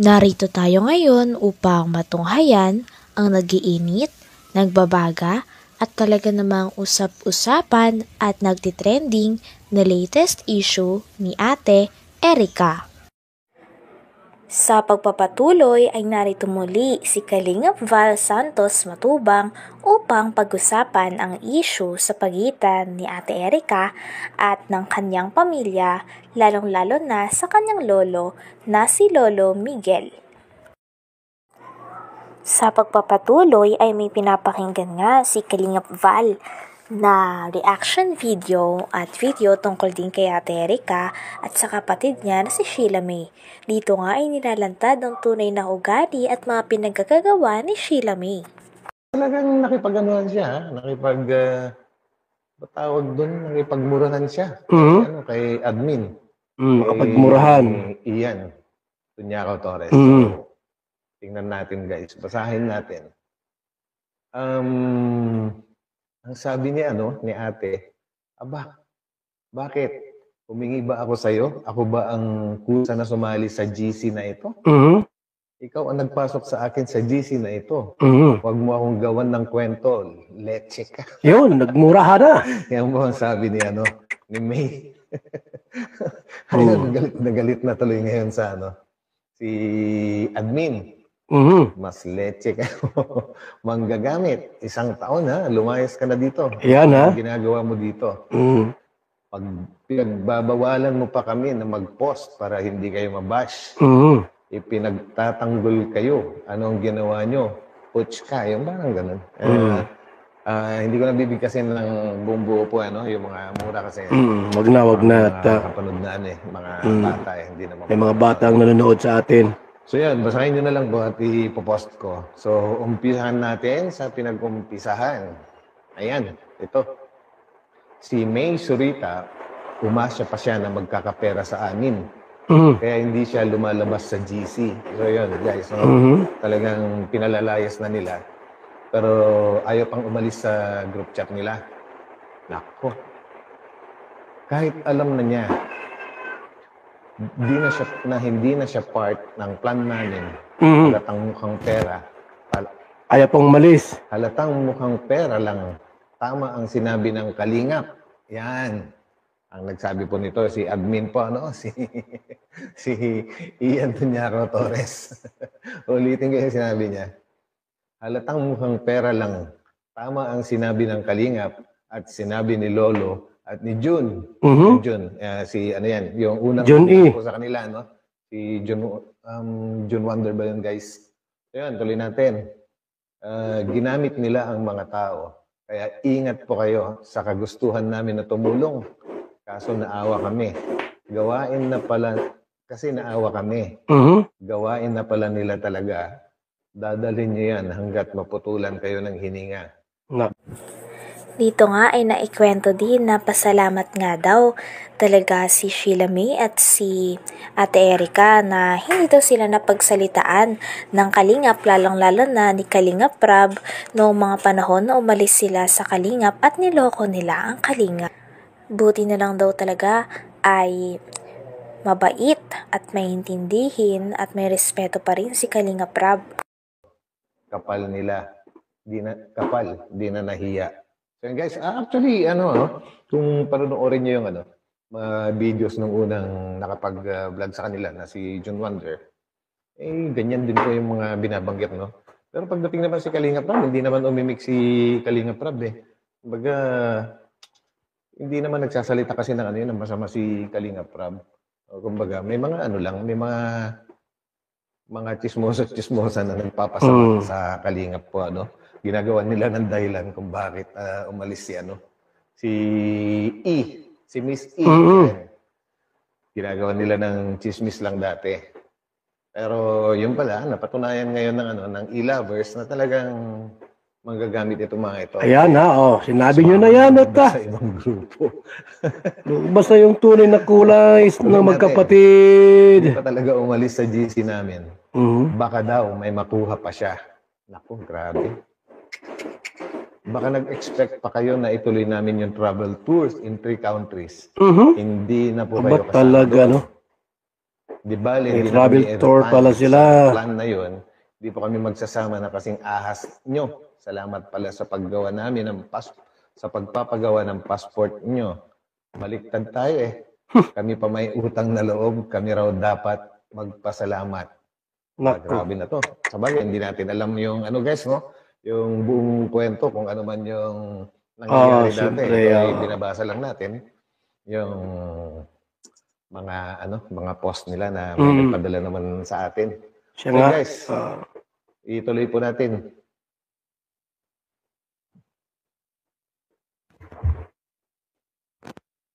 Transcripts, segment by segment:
Narito tayo ngayon upang matunghayan ang nagiinit, nagbabaga at talaga namang usap-usapan at nagtitrending na latest issue ni Ate Erica. Sa pagpapatuloy ay narito muli si Kalingap Val Santos Matubang upang pag-usapan ang issue sa pagitan ni Ate Erica at ng kanyang pamilya, lalong-lalo na sa kanyang lolo na si Lolo Miguel. Sa pagpapatuloy ay may pinapakinggan nga si Kalingap Val na reaction video at video tungkol din kay Ate Erica at sa kapatid niya na si Sheila May. Dito nga ay nilalantad ang tunay na ugali at mga pinagkagagawa ni Sheila May. Talagang nakipag-anuhan siya, batawag doon, nakipagmurahan siya. Kay admin. Nakapagmurahan. Iyan, Tunyao Torres. So, tingnan natin guys, basahin natin. Ang sabi ni ate, bakit? Humingi ba ako sa'yo? Ako ba ang kusa na sumali sa GC na ito? Ikaw ang nagpasok sa akin sa GC na ito. Huwag mo akong gawan ng kwento. Leche ka. Yun, nagmurahan na. Yan mo ang sabi ni May. Ayun, nagalit na tuloy ngayon sa si admin. Mas leche ka. Manggagamit. 1 taon lumayas ka na dito. Yan Ang ginagawa mo dito. Pag pinagbabawalan mo pa kami na mag-post para hindi kayo mabash. Ipinagtatanggol kayo. Ano ang ginawa nyo? Puch ka. Yung parang ganun. Hindi ko nabibigkasin ng buong buo po, yung mga mura kasi. Wag na. Kapanood na mga bata hindi naman. May mga bata ang nanonood sa atin. So yan, basahin nyo na lang po at ipopost ko. So, umpisahan natin sa pinag-umpisahan. Ayan, ito. Si May Zurita, umasya pa siya na magkakapera sa amin. Kaya hindi siya lumalabas sa GC. So yun, guys. So, talagang pinalalayas na nila. Pero ayaw pang umalis sa group chat nila. Nako. Kahit alam na niya, hindi na siya part ng plan namin. Halatang mukhang pera. Ayaw pong umalis. Halatang mukhang pera lang. Tama ang sinabi ng Kalingap. Yan. Ang nagsabi po nito, si admin po, si Ian Tunyao Torres. Ulitin ko yung sinabi niya. Halatang mukhang pera lang. Tama ang sinabi ng Kalingap at sinabi ni Lolo at ni Jun. Jun, yung unang Jun po sa kanila, si Jun Wonder ba yun, guys? Ayun, tuloy natin. Ginamit nila ang mga tao. Kaya ingat po kayo sa kagustuhan namin na tumulong. Kaso naawa kami. Gawain na pala, kasi naawa kami. Gawain na pala nila talaga. Dadalhin niyo yan hanggat maputulan kayo ng hininga. Dito nga ay naikwento din na pasalamat nga daw talaga si Sheila May at si Ate Erica na hindi daw sila napagsalitaan ng Kalingap, lalong-lalo na ni Kalingap Prab noong mga panahon na umalis sila sa Kalingap at niloko nila ang Kalingap. Buti na lang daw talaga ay mabait at maintindihin at may respeto pa rin si Kalingap Prab. Kapal nila. Di na nahiya. So guys, actually, kung panonoorin nyo yung mga videos nung unang nakapag-vlog sa kanila na si Jun Wonder, ganyan din po yung mga binabanggit, Pero pagdating naman si Kalingap Prab, hindi naman umimik si Kalingap Prab, Kumbaga, hindi naman nagsasalita kasi ng masama si Kalingap Prab. Kumbaga, may mga may mga chismosa na nagpapasama sa Kalingap po, Ginagawa nila ng dahilan kung bakit umalis si Miss E. Ginagawa nila ng chismis lang dati. Pero yun pala, napatunayan ngayon ng e-lovers na talagang manggagamit itong mga ito. Ayan sinabi nyo na yan sa ibang grupo. Basta yung tunay na kulay ng magkapatid. Hindi pa talaga umalis sa GC namin. Baka daw may makuha pa siya. Naku, grabe. Baka nag-expect pa kayo na ituloy namin yung travel tours in 3 countries. Hindi na po kayo kasama. Talaga, Di ba, May hindi na travel kami tour pala sa sila. plan na yun. Hindi pa kami magsasama na kasing ahas nyo. Salamat pala sa paggawa namin sa pagpapagawa ng passport nyo. Baliktad tayo eh. Kami pa may utang na loob, kami raw dapat magpasalamat. Nako. Grabe na to. Sabagay, hindi natin alam yung ano guys, no? Yung buong kwento, kung ano man yung nangyayari dati. siyempre, Ito ay binabasa lang natin. Yung mga post nila na may nagpadala naman sa atin. Siya So nga. guys, ituloy po natin.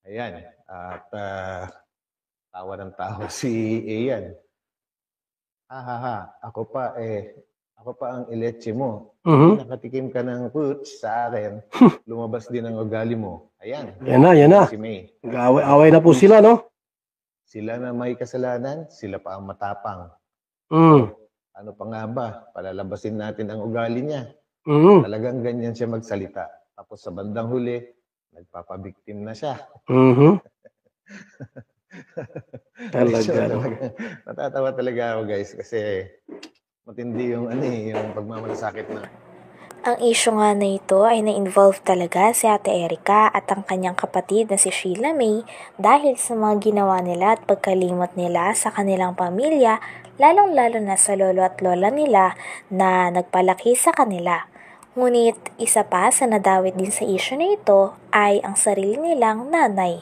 Ayan. At tawa ng tawa si Ian. Ako pa ang ileche mo. Nakatikim ka ng fruits sa akin. Lumabas din ang ugali mo. Ayan. Yan na. Si May. Away na po sila, no? Sila na may kasalanan, sila pa ang matapang. Ano pa nga ba? Palalabasin natin ang ugali niya. Talagang ganyan siya magsalita. Tapos sa bandang huli, nagpapabiktim na siya. Talaga. Natatawa talaga ako guys kasi matindi yung yung pagmamalasakit na. Ang issue nga na ito ay na-involve talaga si Ate Erica at ang kanyang kapatid na si Sheila May dahil sa mga ginawa nila at pagkalimot nila sa kanilang pamilya, lalong-lalo na sa lolo at lola nila na nagpalaki sa kanila. Ngunit isa pa sa nadawit din sa issue na ito ay ang sarili nilang nanay.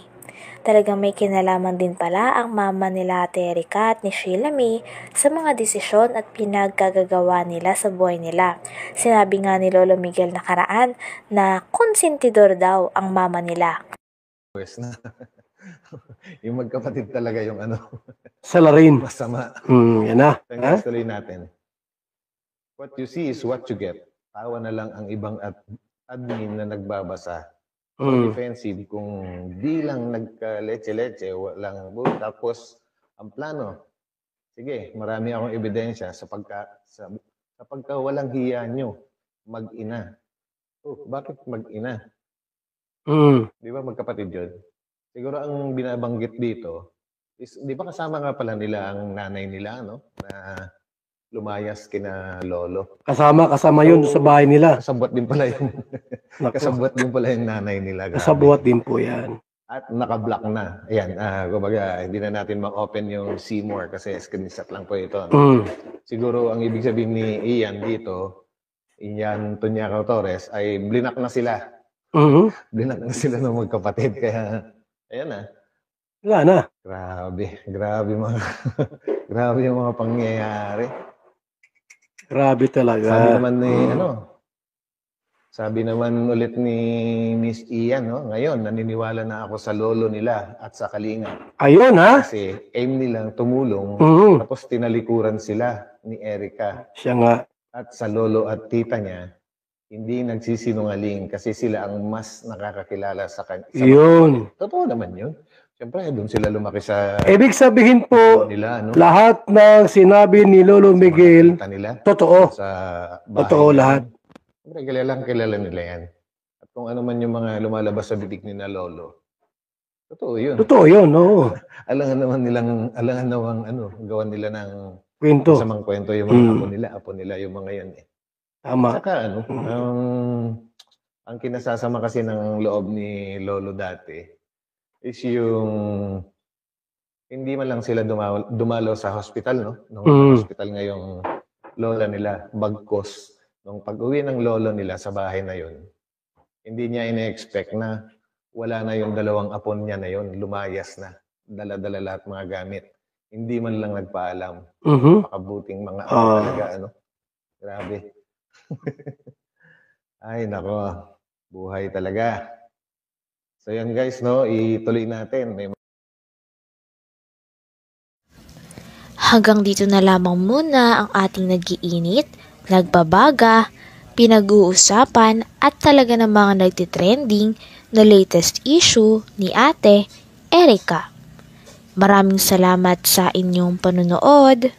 Talagang may kinalaman din pala ang mama nila Ate Erica at ni Sheila May sa mga desisyon at pinagkagagawa nila sa buhay nila. Sinabi nga ni Lolo Miguel nakaraan na konsentidor daw ang mama nila. Pwes na. Yung magkapatid talaga yung Salarin. masama. Yan na. Guys, tuloy natin. What you see is what you get. Tawa na lang ang ibang admin na nagbabasa. Defensive kung di lang nagka-leche-leche, walang tapos ang plano. Sige, marami akong ebidensya sa pagka walang hiya nyo, mag-ina. Bakit mag-ina? Di ba magkapatid yun? Siguro ang binabanggit dito is, di ba kasama nga pala nila ang nanay nila, no? Na lumayas kina lolo. Kasama yun sa bahay nila. Kasabwat din pala yung nanay nila. Kasabwat din po yan. At naka-block na. Ayan, kumbaga, hindi na natin ma-open yung Seymour kasi screenshot lang po ito. Siguro ang ibig sabihin ni Ian dito, Ian Tunyacao Torres, ay blinak na sila. Blinak na sila ng magkapatid. Kaya, ayan na. Wala na. Grabe grabe yung mga pangyayari. Grabe talaga. Sabi naman ulit ni Miss Ian, no? Ngayon, naniniwala na ako sa lolo nila at sa Kalinga. Ayun, ha? Kasi aim nilang tumulong, tapos tinalikuran sila ni Erica. Siya nga. At sa lolo at tita niya, hindi nagsisinungaling kasi sila ang mas nakakakilala sa Yun. Totoo naman yun. Siyempre, doon sila lumaki sa Ibig sabihin po, nila, no? lahat ng sinabi ni Lolo Miguel, nila, totoo. Sa Totoo lahat. Siyempre, kilala nila yan. At kung ano man yung mga lumalabas sa bibig ni na lolo, totoo yun. Totoo yun, oo. Alangan nawang gawan nila ng Kwento. masamang kwento yung mga apo nila yung mga yan eh. Tama. Saka ang kinasasama kasi ng loob ni lolo dati is yung hindi man lang sila dumalo sa hospital, no? Nung hospital ngayong lola nila, bagkos. Nung pag-uwi ng lolo nila sa bahay na yon, hindi niya ina-expect na wala na yung dalawang apon niya na yon, lumayas na. Dala-dala lahat mga gamit. Hindi man lang nagpaalam. Pakabuting mga apo talaga, Grabe. Ay, nako. Buhay talaga. So yan guys, no, ituloy natin. Hanggang dito na lamang muna ang ating nag-iinit, nagbabaga, pinag-uusapan at talaga namang nagtitrending na latest issue ni Ate Erica. Maraming salamat sa inyong panunood.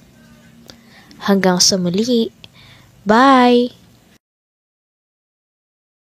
Hanggang sa muli. Bye!